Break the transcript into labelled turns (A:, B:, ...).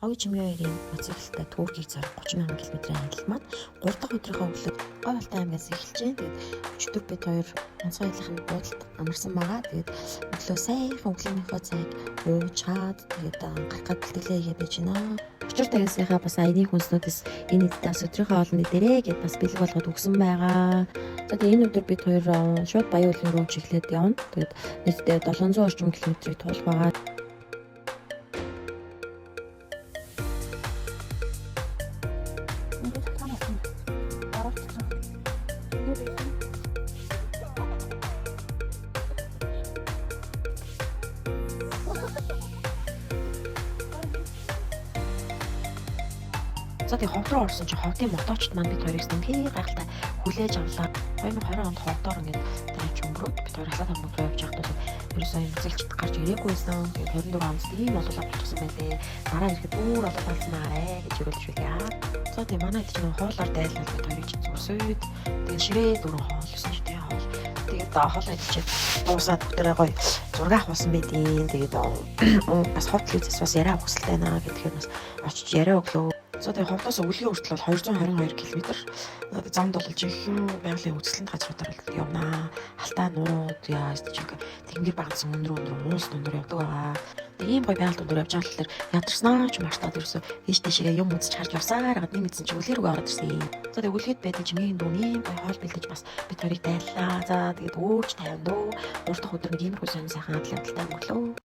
A: Оги Чимээгийн моцикл Туркийг зорих 30,000 км-ийн аялал маань 3 дахь өдрийнхөө өглөө Говьалтай аймгаас эхэлж байна. Тэгээд өчигдөр бид хоёр онцгой айлхын буудалд амарсан байгаа. Тэгээд өглөө сайхан өглөөнийхөө цайг уучаад тэгээд гарах гад бэлтгэлээ хийгээд байж байна. Учир тагсныхаа бас аяны хүнснүүдээс энэ эдтэй бас өдрийнхөө олон нэрээ гэд бас бэлэг болгоод өгсөн байгаа. За тэгээд энэ өдөр бид хоёр шууд Баян уулын руу чиглээд явна. Тэгээд нийтдээ 700 орчим км-ийг туулах байгаа. За тэгээ ховд руу орсон чи ховдын моточд маань бид хоёрыг нэмхий гайхалтай хүлээж авлаа. 2020 онд ховдоор ингээд тарич өнгөрөөд бид хоёр халаад хамт руу явж байхдаа ерөөсөө юм зэлчд гарч ирээгүйсэн. Тэгээд 24 онд ийм боловлаа болчихсон байлээ. Дараа ирэхэд өөр болов болснаа гэж югэлж байлаа. За тэгээ манайд ч нэг хоолоор дайлал бид хоёрыг зурсууд. Тэгээд ширээ дөрөв хоол гэсэн чи тэгээ хоол. Тэгээд хоолоо идчихээ дуусаад бүгдээрээ гоё зураг авсан байдیں۔ Тэгээд бас хот телевизээс бас яриа хүсэлтэй байна гэдгээр бас очиж яриа өглөө. За тэгээ ховдоос өглөө хүртэл бол 222 км замд болж ихэнх байгалийн үзэсгэлэнт газруудаар явнаа. Халтаа нурууд яаж ч ингээ тэнгэр багцсан өндөр уус дундуур явдаг байгаа. Тэгээ ийм гоё байгаль дундуур явж байгаа болохоор ядарснаа ч маштаад ерөөсөө ийш тийшээ юм үзэж харж явсаар хагаад нэг мэдсэн чи үлгэр рүү ороод ирсэн. За тэгээ үлгэд байдаг Чимээгийн дүүний гоё хоол бэлдэж бас бид хоёрыг дайллаа. За тэгээд өөч 50 дөө 3 дахь өдөр нэг иймэрхүү сонь сайхан адал явдалтай өнгөрлөө.